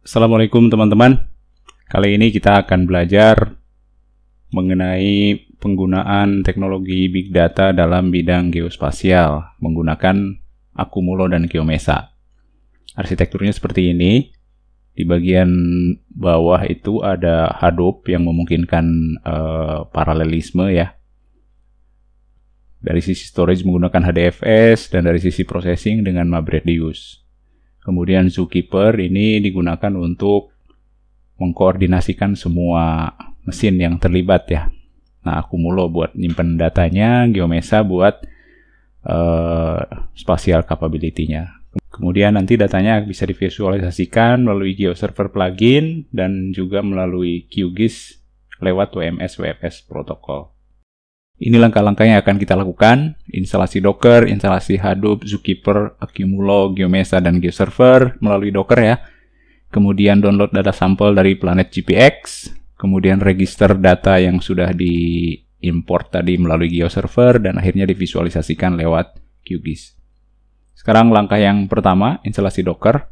Assalamualaikum teman-teman. Kali ini kita akan belajar mengenai penggunaan teknologi Big Data dalam bidang geospasial menggunakan Accumulo dan Geomesa. Arsitekturnya seperti ini. Di bagian bawah itu ada Hadoop yang memungkinkan paralelisme ya. Dari sisi storage menggunakan HDFS dan dari sisi processing dengan MapReduce. Kemudian Zookeeper ini digunakan untuk mengkoordinasikan semua mesin yang terlibat ya. Nah, Accumulo buat nyimpen datanya, Geomesa buat spatial capability-nya. Kemudian nanti datanya bisa divisualisasikan melalui GeoServer plugin dan juga melalui QGIS lewat WMS/WFS protokol. Ini langkah-langkah yang akan kita lakukan: instalasi Docker, instalasi Hadoop, Zookeeper, Accumulo, Geomesa, dan GeoServer melalui Docker ya. Kemudian download data sampel dari Planet GPX, kemudian register data yang sudah diimport tadi melalui GeoServer, dan akhirnya divisualisasikan lewat QGIS. Sekarang langkah yang pertama, instalasi Docker.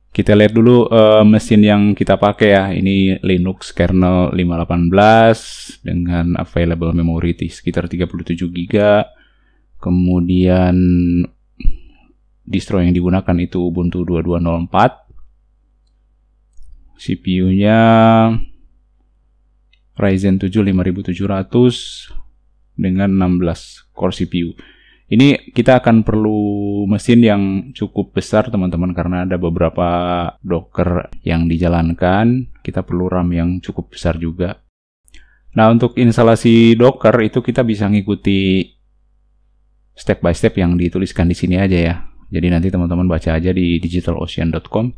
Kita lihat dulu mesin yang kita pakai ya. Ini Linux kernel 5.18 dengan available memory sekitar 37 GB. Kemudian distro yang digunakan itu Ubuntu 22.04. CPU-nya Ryzen 7 5700 dengan 16 core CPU. Ini kita akan perlu mesin yang cukup besar teman-teman karena ada beberapa Docker yang dijalankan. Kita perlu RAM yang cukup besar juga. Nah, untuk instalasi Docker itu kita bisa ngikuti step by step yang dituliskan di sini aja ya. Jadi nanti teman-teman baca aja di digitalocean.com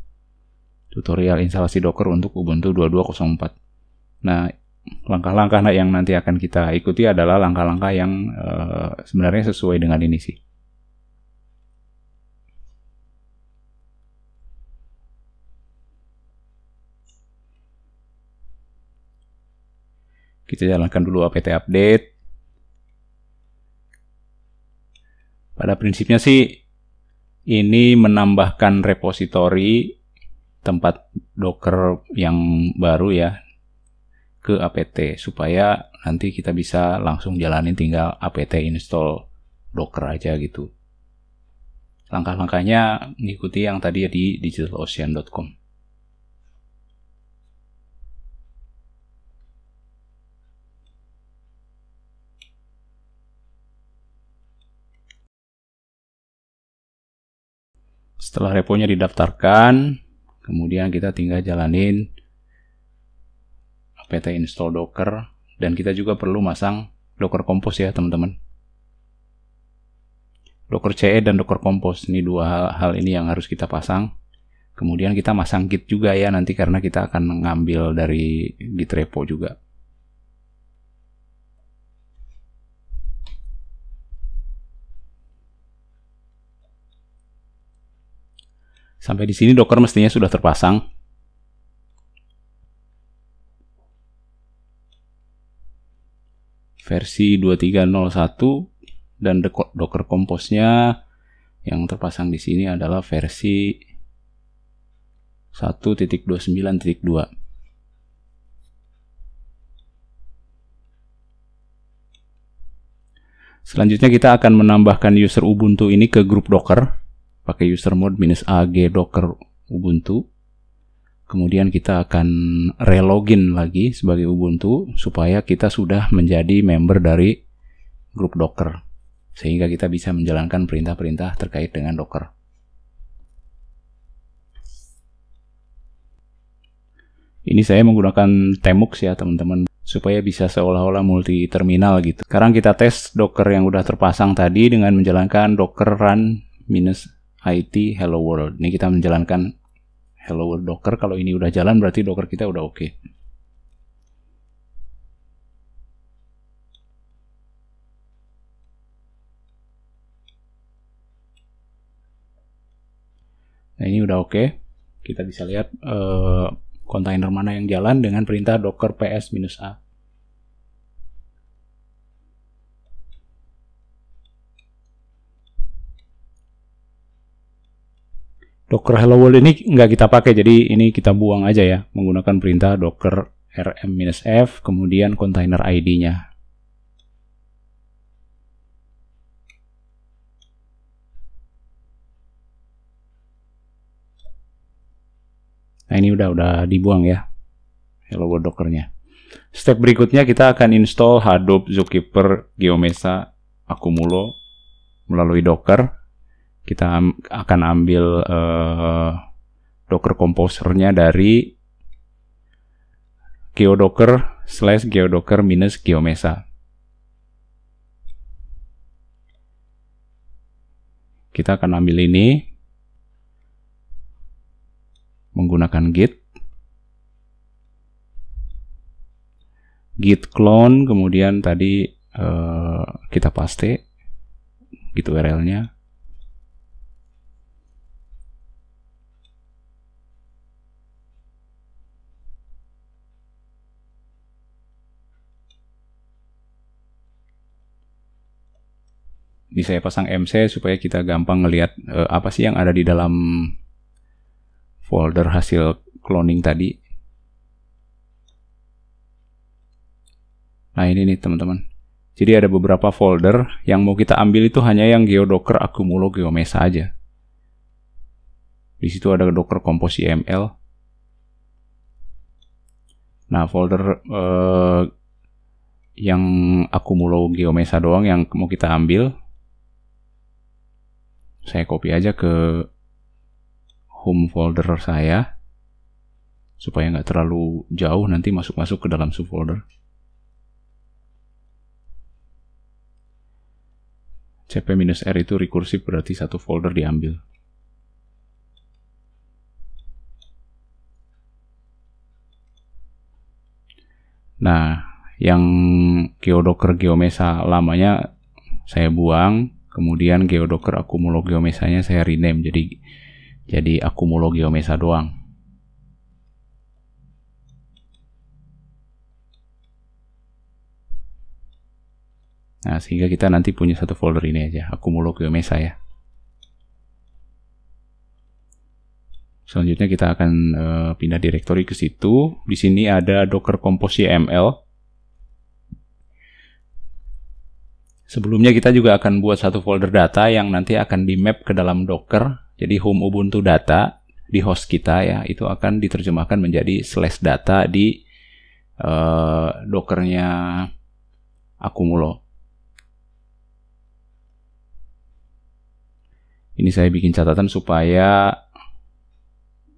tutorial instalasi Docker untuk Ubuntu 22.04. Nah, langkah-langkah yang nanti akan kita ikuti adalah langkah-langkah yang sebenarnya sesuai dengan ini sih. Kita jalankan dulu apt update. Pada prinsipnya sih ini menambahkan repositori tempat Docker yang baru ya ke apt supaya nanti kita bisa langsung jalanin tinggal apt install Docker aja gitu. Langkah-langkahnya ngikuti yang tadi ya di digitalocean.com. Setelah reponya didaftarkan, kemudian kita tinggal jalanin apt install Docker, dan kita juga perlu masang Docker Compose ya teman-teman. Docker CE dan Docker Compose, ini dua hal ini yang harus kita pasang. Kemudian kita masang Git juga ya nanti karena kita akan mengambil dari Git repo juga. Sampai di sini Docker mestinya sudah terpasang. Versi 2301 dan Docker Compose-nya yang terpasang di sini adalah versi 1.29.2. Selanjutnya kita akan menambahkan user Ubuntu ini ke grup Docker pakai user mode -ag docker Ubuntu. Kemudian kita akan relogin lagi sebagai Ubuntu supaya kita sudah menjadi member dari grup Docker sehingga kita bisa menjalankan perintah-perintah terkait dengan Docker. Ini saya menggunakan Tmux ya teman-teman supaya bisa seolah-olah multi terminal gitu. Sekarang kita tes Docker yang udah terpasang tadi dengan menjalankan docker run -it hello world. Ini kita menjalankan hello world Docker. Kalau ini udah jalan berarti Docker kita udah oke. Nah, ini udah oke. Kita bisa lihat kontainer mana yang jalan dengan perintah docker ps-a. Docker hello world ini nggak kita pakai, jadi ini kita buang aja ya, menggunakan perintah docker rm-f kemudian container id-nya. Nah ini udah dibuang ya hello world dockernya. Step berikutnya kita akan install Hadoop, Zookeeper, GeoMesa, Accumulo melalui Docker. Kita akan ambil Docker Composer-nya dari geodocker/geodocker-geomesa. Kita akan ambil ini menggunakan git clone, kemudian tadi kita paste git URL-nya. Ini saya pasang MC supaya kita gampang ngelihat apa sih yang ada di dalam folder hasil cloning tadi. Nah ini nih teman-teman. Jadi ada beberapa folder yang mau kita ambil itu hanya yang geodocker, accumulo, geomesa aja. Di situ ada docker compose YML. Nah folder yang accumulo, geomesa doang yang mau kita ambil. Saya copy aja ke home folder saya supaya nggak terlalu jauh nanti masuk ke dalam subfolder. cp-r itu rekursif, berarti satu folder diambil. Nah, yang geodocker geomesa lamanya saya buang. Kemudian geodocker accumulo geomesanya saya rename jadi accumulo geomesa doang. Nah, sehingga kita nanti punya satu folder ini aja, accumulo geomesa ya. Selanjutnya kita akan pindah direktori ke situ. Di sini ada docker compose YML. Sebelumnya kita juga akan buat satu folder data yang nanti akan di map ke dalam Docker. Jadi home Ubuntu data di host kita ya, itu akan diterjemahkan menjadi /data di Dockernya Accumulo. Ini saya bikin catatan supaya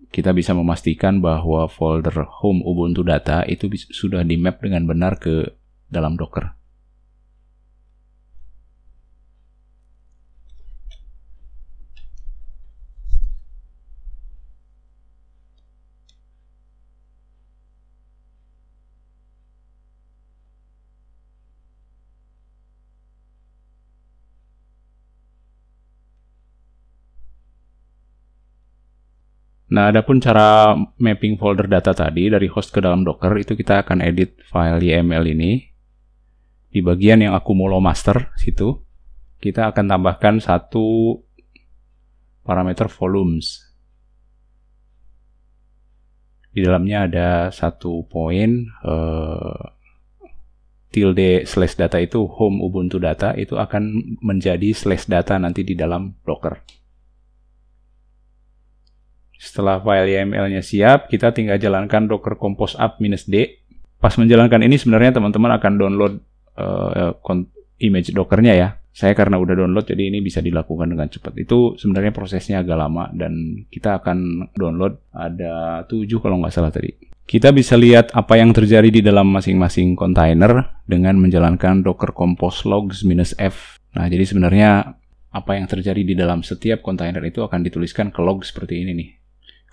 kita bisa memastikan bahwa folder home Ubuntu data itu sudah di map dengan benar ke dalam Docker. Nah, adapun cara mapping folder data tadi dari host ke dalam Docker itu kita akan edit file YML ini. Di bagian yang accumulo master situ, kita akan tambahkan satu parameter volumes. Di dalamnya ada satu poin tilde /data itu home Ubuntu data itu akan menjadi /data nanti di dalam Docker. Setelah file YML-nya siap, kita tinggal jalankan docker compose up-d. Pas menjalankan ini sebenarnya teman-teman akan download image Docker-nya ya. Saya karena udah download, jadi ini bisa dilakukan dengan cepat. Itu sebenarnya prosesnya agak lama, dan kita akan download ada 7 kalau nggak salah tadi. Kita bisa lihat apa yang terjadi di dalam masing-masing kontainer dengan menjalankan docker compose logs-f. Nah, jadi sebenarnya apa yang terjadi di dalam setiap kontainer itu akan dituliskan ke log seperti ini nih.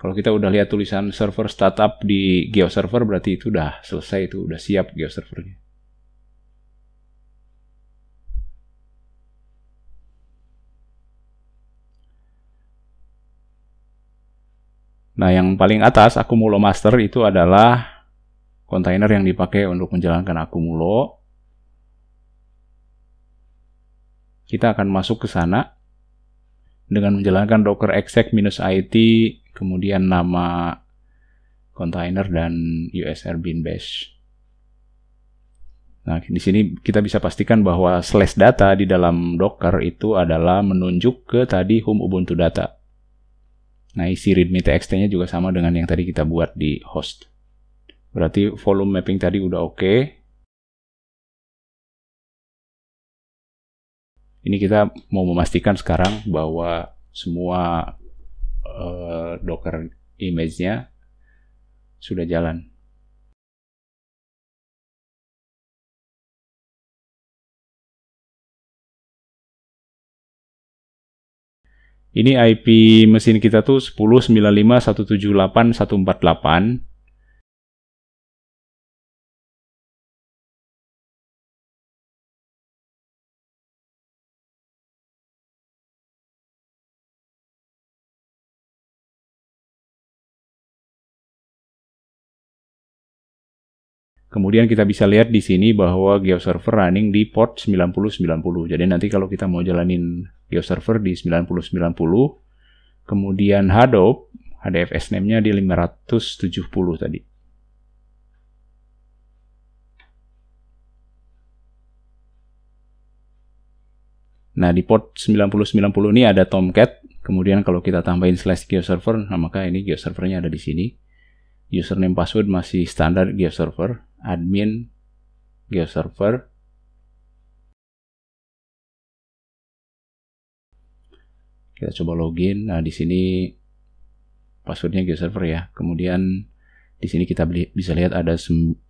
Kalau kita udah lihat tulisan server startup di GeoServer, berarti itu udah selesai, itu udah siap GeoServernya. Nah, yang paling atas, Accumulo Master, itu adalah kontainer yang dipakai untuk menjalankan Accumulo. Kita akan masuk ke sana. dengan menjalankan docker exec -it, kemudian nama container dan usr bin bash. Nah, di sini kita bisa pastikan bahwa /data di dalam Docker itu adalah menunjuk ke tadi home Ubuntu data. Nah, isi readme txt-nya juga sama dengan yang tadi kita buat di host. Berarti volume mapping tadi udah oke. Ini kita mau memastikan sekarang bahwa semua Docker image-nya sudah jalan. Ini IP mesin kita tuh 10.95.178.148. Kemudian kita bisa lihat di sini bahwa GeoServer running di port 9090. Jadi nanti kalau kita mau jalanin GeoServer di 9090, kemudian Hadoop, HDFS name-nya di 570 tadi. Nah, di port 9090 ini ada Tomcat. Kemudian kalau kita tambahin /GeoServer, nah maka ini GeoServernya ada di sini. Username password masih standar GeoServer, admin GeoServer. Kita coba login. Nah, di sini passwordnya GeoServer ya. Kemudian di sini kita bisa lihat ada 9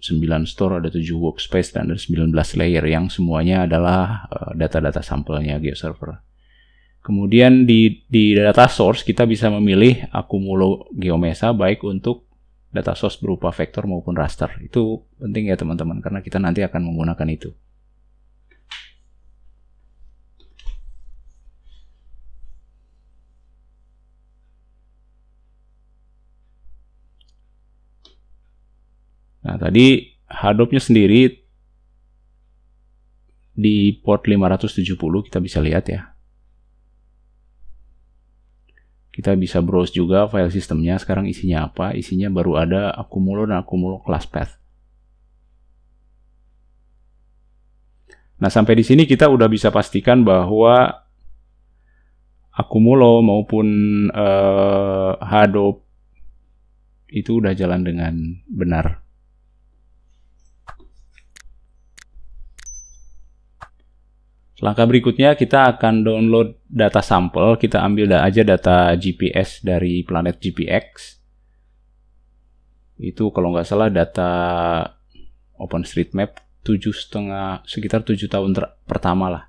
store, ada 7 workspace, dan ada 19 layer yang semuanya adalah data-data sampelnya GeoServer. Kemudian di data source kita bisa memilih Accumulo Geomesa baik untuk data source berupa vektor maupun raster. Itu penting ya teman-teman, karena kita nanti akan menggunakan itu. Nah, tadi Hadoop-nya sendiri di port 570 kita bisa lihat ya. Kita bisa browse juga file sistemnya. Sekarang isinya apa? Isinya baru ada Accumulo dan Accumulo class path. Nah, sampai di sini kita udah bisa pastikan bahwa Accumulo maupun Hadoop itu udah jalan dengan benar. Langkah berikutnya kita akan download data sampel. Kita ambil aja data GPS dari planet GPX. Itu kalau nggak salah data OpenStreetMap sekitar 7 tahun pertama lah.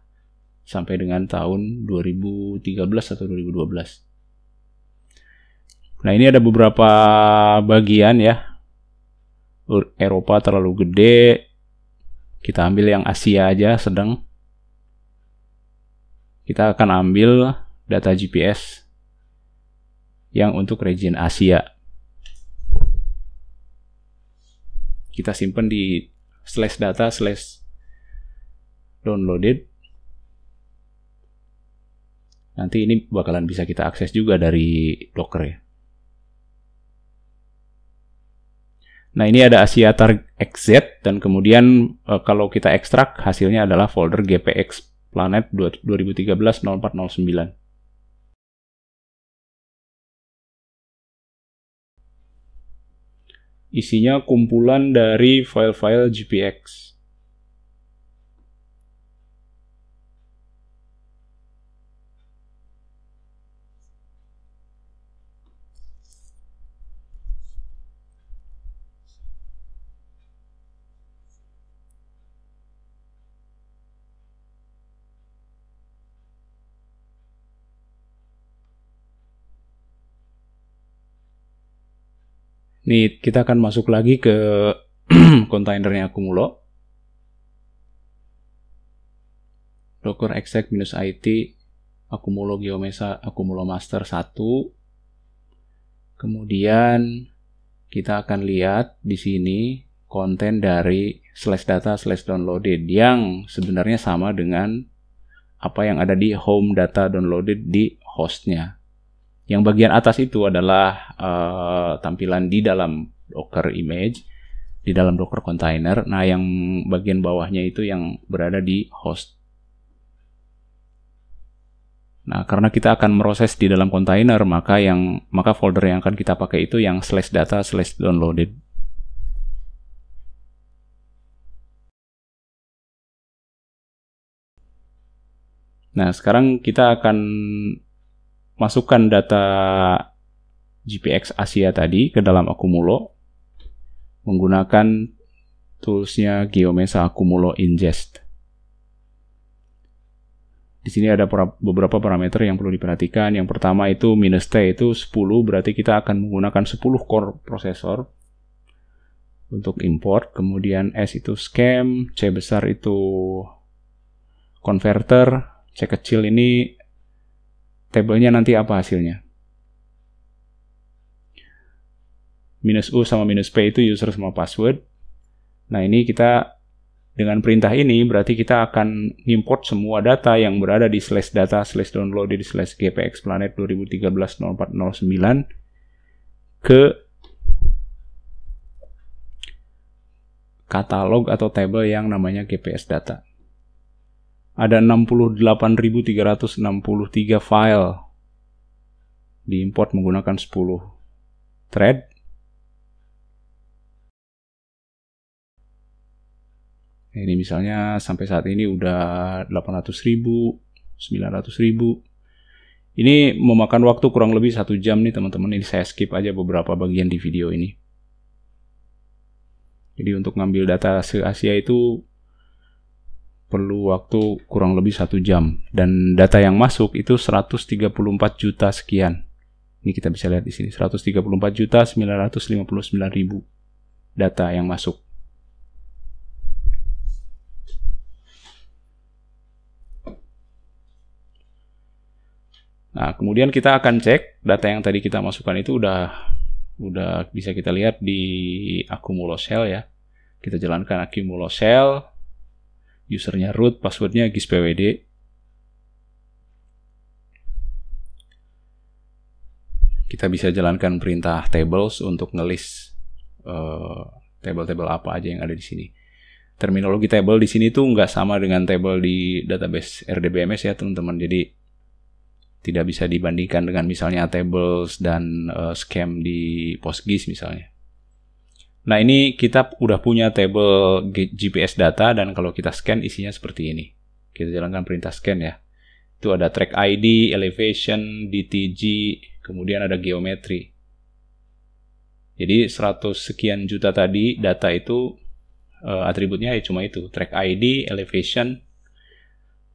Sampai dengan tahun 2013 atau 2012. Nah, ini ada beberapa bagian ya. Eropa terlalu gede. Kita ambil yang Asia aja sedang. Kita akan ambil data GPS yang untuk region Asia. Kita simpan di /data/downloaded. Nanti ini bakalan bisa kita akses juga dari Docker ya. Nah, ini ada Asia XZ, dan kemudian kalau kita ekstrak hasilnya adalah folder GPX Planet 2013-0409. Isinya kumpulan dari file-file GPX. Nih, kita akan masuk lagi ke kontainernya Accumulo. Docker exec -it Accumulo Geomesa Accumulo master 1. Kemudian kita akan lihat di sini konten dari /data/downloaded yang sebenarnya sama dengan apa yang ada di home data downloaded di hostnya. Yang bagian atas itu adalah tampilan di dalam Docker image, di dalam Docker container. Nah, yang bagian bawahnya itu yang berada di host. Nah, karena kita akan meroses di dalam container, maka folder yang akan kita pakai itu yang /data/downloaded. Nah, sekarang kita akan masukkan data GPX Asia tadi ke dalam Accumulo menggunakan toolsnya GeoMesa Accumulo Ingest. Di sini ada beberapa parameter yang perlu diperhatikan. Yang pertama itu -T itu 10, berarti kita akan menggunakan 10 core prosesor untuk import. Kemudian S itu scam, C besar itu converter, C kecil ini tabelnya nanti apa hasilnya. -U sama -P itu user sama password. Nah, ini kita dengan perintah ini berarti kita akan import semua data yang berada di /data/downloaded /gpxplanet 2013-04-09 ke katalog atau tabel yang namanya GPS data. Ada 68.363 file diimport menggunakan 10 thread. Ini misalnya sampai saat ini udah 800.000, 900.000. Ini memakan waktu kurang lebih 1 jam nih teman-teman. Ini saya skip aja beberapa bagian di video ini. Jadi untuk ngambil data se-Asia itu perlu waktu kurang lebih 1 jam. Dan data yang masuk itu 134 juta sekian. Ini kita bisa lihat di sini. 134.959.000 data yang masuk. Nah, kemudian kita akan cek data yang tadi kita masukkan itu udah bisa kita lihat di Accumulo Shell ya. Kita jalankan Accumulo Shell, usernya root, passwordnya gispwd. Kita bisa jalankan perintah tables untuk ngelist table-table apa aja yang ada di sini. Terminologi table di sini tuh nggak sama dengan table di database RDBMS ya teman-teman. Jadi tidak bisa dibandingkan dengan misalnya tables dan scheme di PostGIS misalnya. Nah, ini kita udah punya table GPS data dan kalau kita scan isinya seperti ini. Kita jalankan perintah scan ya. Itu ada track ID, elevation, DTG, kemudian ada geometri. Jadi 100 sekian juta tadi data itu atributnya ya cuma itu, track ID, elevation,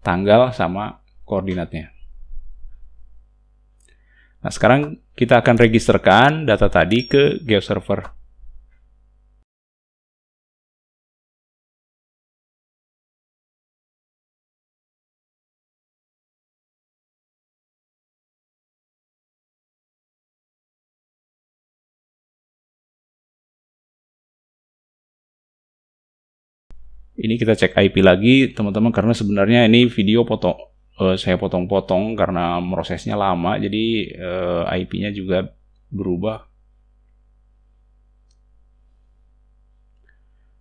tanggal sama koordinatnya. Nah, sekarang kita akan registerkan data tadi ke GeoServer. Ini kita cek IP lagi, teman-teman, karena sebenarnya ini video saya potong-potong karena prosesnya lama, jadi IP-nya juga berubah.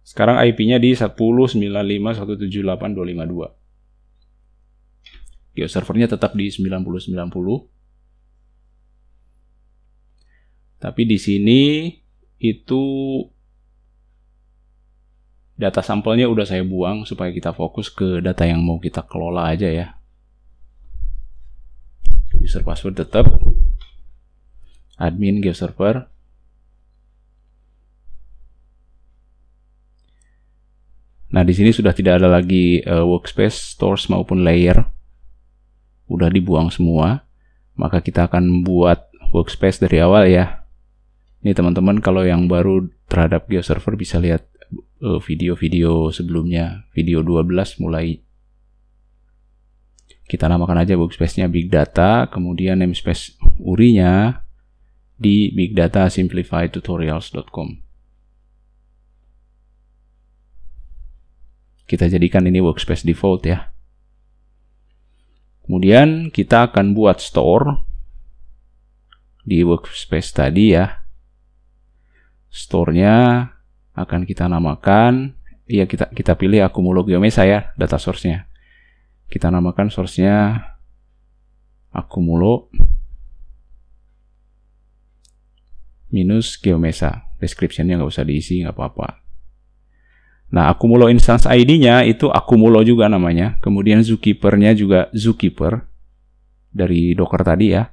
Sekarang IP-nya di 10.95.178.252. GeoServernya tetap di 90.90. Tapi di sini itu data sampelnya udah saya buang supaya kita fokus ke data yang mau kita kelola aja ya. User password tetap admin GeoServer. Nah, di sini sudah tidak ada lagi workspace, stores maupun layer. Udah dibuang semua. Maka kita akan buat workspace dari awal ya. Ini teman-teman kalau yang baru terhadap GeoServer bisa lihat video-video sebelumnya, video 12 mulai. Kita namakan aja workspace-nya Big Data, kemudian namespace URI-nya di bigdatasimplifiedtutorials.com. Kita jadikan ini workspace default ya. Kemudian kita akan buat store di workspace tadi ya. Store-nya akan kita namakan, ya kita pilih Accumulo Geomesa ya, data source-nya. Kita namakan source-nya Accumulo minus Geomesa. Description-nya nggak usah diisi, nggak apa-apa. Nah, Accumulo instance ID-nya itu Accumulo juga namanya. Kemudian Zookeeper-nya juga Zookeeper dari Docker tadi ya.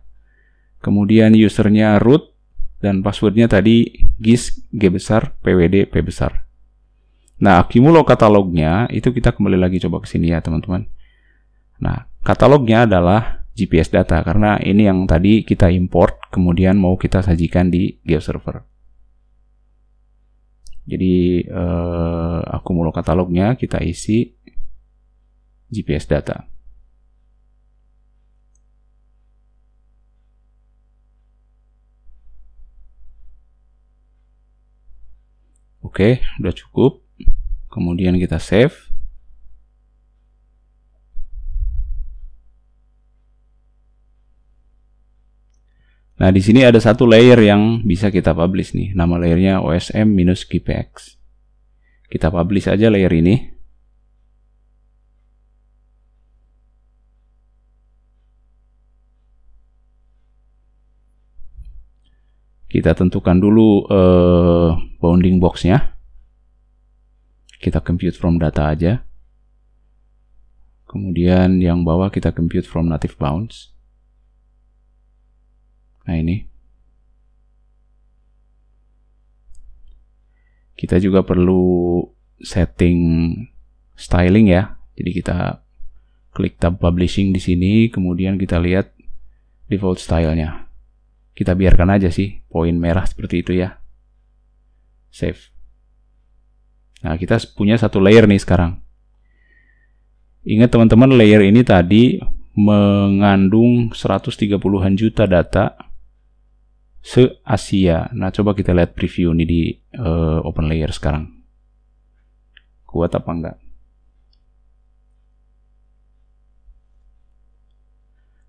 Kemudian user-nya root dan password-nya tadi gis G besar pwd p besar. Nah, Accumulo katalognya itu kita kembali lagi coba ke sini ya, teman-teman. Nah, katalognya adalah GPS data karena ini yang tadi kita import kemudian mau kita sajikan di GeoServer. Jadi Accumulo katalognya kita isi GPS data. Oke, udah cukup. Kemudian kita save. Nah, di sini ada satu layer yang bisa kita publish nih. Nama layernya OSM-GPX. Kita publish aja layer ini. Kita tentukan dulu bounding box-nya. Kita compute from data aja. Kemudian yang bawah kita compute from native bounds. Nah, ini. Kita juga perlu setting styling ya. Jadi kita klik tab publishing di sini, kemudian kita lihat default style-nya. Kita biarkan aja sih, poin merah seperti itu ya. Save. Nah, kita punya satu layer nih sekarang. Ingat teman-teman, layer ini tadi mengandung 130-an juta data se-Asia. Nah, coba kita lihat preview ini di open layer sekarang. Kuat apa enggak?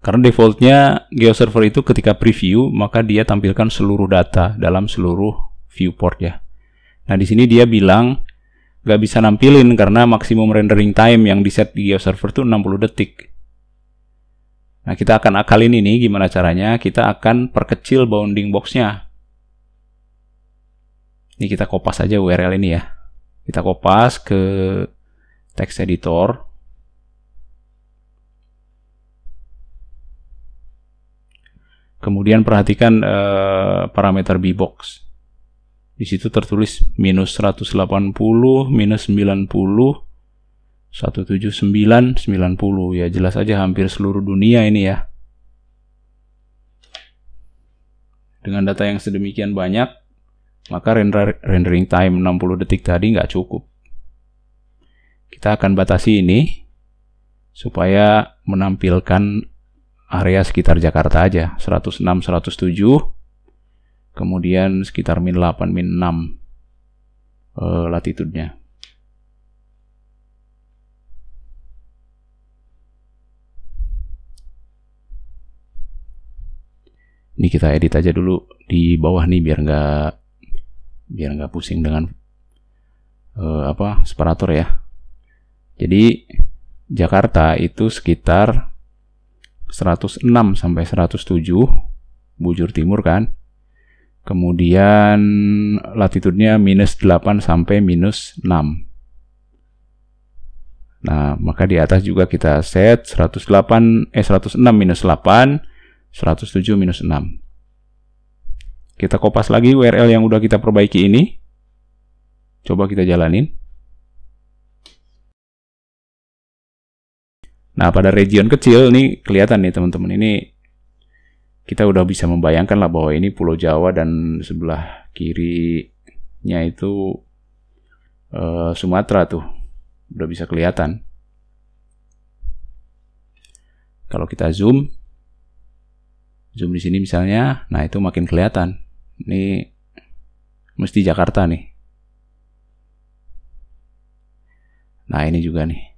Karena defaultnya GeoServer itu ketika preview, maka dia tampilkan seluruh data dalam seluruh viewport ya. Nah, di sini dia bilang nggak bisa nampilin karena maksimum rendering time yang di set di GeoServer itu 60 detik. Nah, kita akan akalin ini gimana caranya. Kita akan perkecil bounding box-nya. Ini kita kopas aja URL ini ya. Kita kopas ke text editor. Kemudian perhatikan parameter bbox. Di situ tertulis minus 180, minus 90, 179, 90. Ya jelas aja hampir seluruh dunia ini ya. Dengan data yang sedemikian banyak, maka rendering time 60 detik tadi nggak cukup. Kita akan batasi ini supaya menampilkan area sekitar Jakarta aja. 106, 107. Kemudian sekitar min 8, min 6 latitude-nya. Ini kita edit aja dulu di bawah nih biar nggak pusing dengan separator ya. Jadi Jakarta itu sekitar 106 sampai 107 bujur timur kan. Kemudian latitude-nya minus 8 sampai minus 6. Nah, maka di atas juga kita set 106 minus 8, 107 minus 6. Kita kopas lagi URL yang udah kita perbaiki ini. Coba kita jalanin. Nah, pada region kecil nih kelihatan nih teman-teman, ini kita udah bisa membayangkan lah bahwa ini Pulau Jawa dan sebelah kirinya itu Sumatera tuh. Udah bisa kelihatan. Kalau kita zoom di sini misalnya, nah itu makin kelihatan. Ini mesti Jakarta nih. Nah, ini juga nih.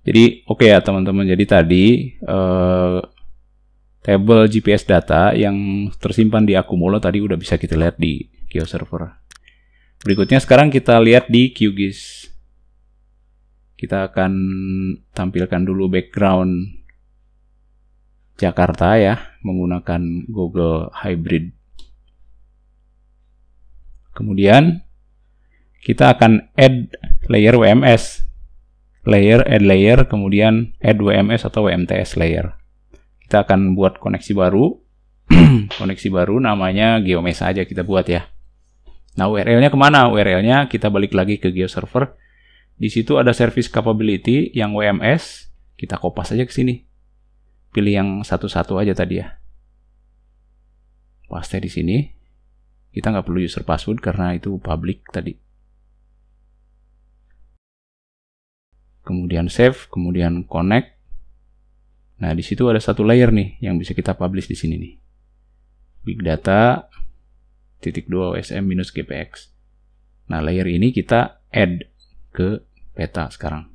Jadi oke ya teman-teman, jadi tadi tabel GPS data yang tersimpan di Accumulo tadi udah bisa kita lihat di GeoServer. Berikutnya sekarang kita lihat di QGIS. Kita akan tampilkan dulu background Jakarta ya, menggunakan Google Hybrid. Kemudian kita akan add layer WMS. Add layer, kemudian add WMS atau WMTS layer. Kita akan buat koneksi baru. Koneksi baru namanya GeoMesh aja kita buat ya. Nah, URL-nya kemana? URL-nya kita balik lagi ke GeoServer. Di situ ada service capability yang WMS. Kita kopas aja ke sini. Pilih yang satu-satu aja tadi ya. Paste di sini. Kita nggak perlu user password karena itu public tadi. Kemudian save, kemudian connect. Nah, di situ ada satu layer nih yang bisa kita publish di sini nih. Big Data .2 OSM-GPX. Nah, layer ini kita add ke peta sekarang.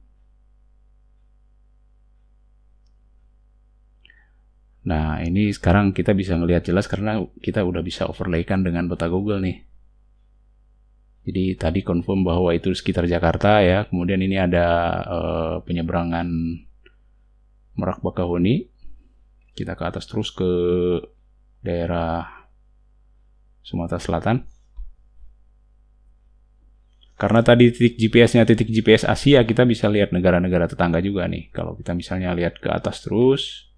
Nah, ini sekarang kita bisa ngelihat jelas karena kita udah bisa overlaykan dengan peta Google nih. Jadi tadi confirm bahwa itu sekitar Jakarta ya. Kemudian ini ada penyeberangan Merak Bakahuni. Kita ke atas terus ke daerah Sumatera Selatan. Karena tadi titik GPS-nya titik GPS Asia, kita bisa lihat negara-negara tetangga juga nih. Kalau kita misalnya lihat ke atas terus,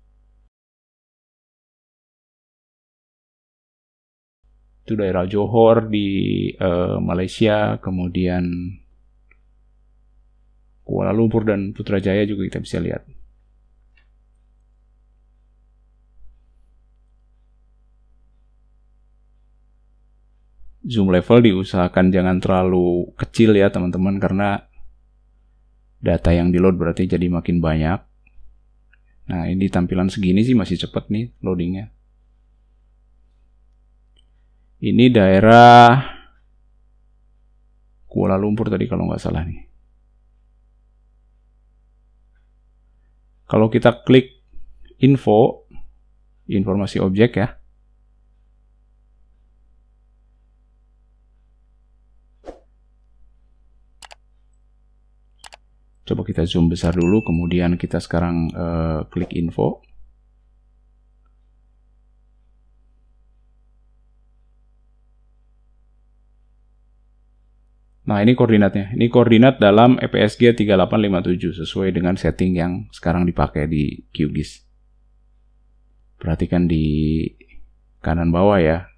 itu daerah Johor di Malaysia, kemudian Kuala Lumpur dan Putrajaya juga kita bisa lihat. Zoom level diusahakan jangan terlalu kecil ya teman-teman, karena data yang di load berarti jadi makin banyak. Nah, ini tampilan segini sih masih cepat nih loadingnya. Ini daerah Kuala Lumpur tadi kalau nggak salah nih. Kalau kita klik info, informasi objek ya. Coba kita zoom besar dulu, kemudian kita sekarang klik info. Nah, ini koordinatnya. Ini koordinat dalam EPSG 3857 sesuai dengan setting yang sekarang dipakai di QGIS. Perhatikan di kanan bawah ya.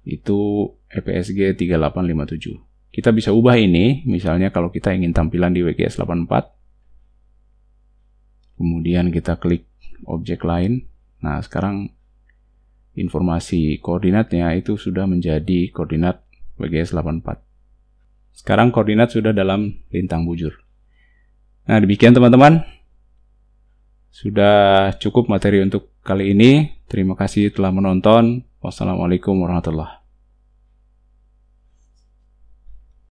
Itu EPSG 3857. Kita bisa ubah ini, misalnya kalau kita ingin tampilan di WGS 84. Kemudian kita klik objek lain. Nah, sekarang informasi koordinatnya itu sudah menjadi koordinat WGS 84. Sekarang koordinat sudah dalam lintang bujur. Nah, demikian teman-teman. Sudah cukup materi untuk kali ini. Terima kasih telah menonton. Wassalamualaikum warahmatullahi wabarakatuh.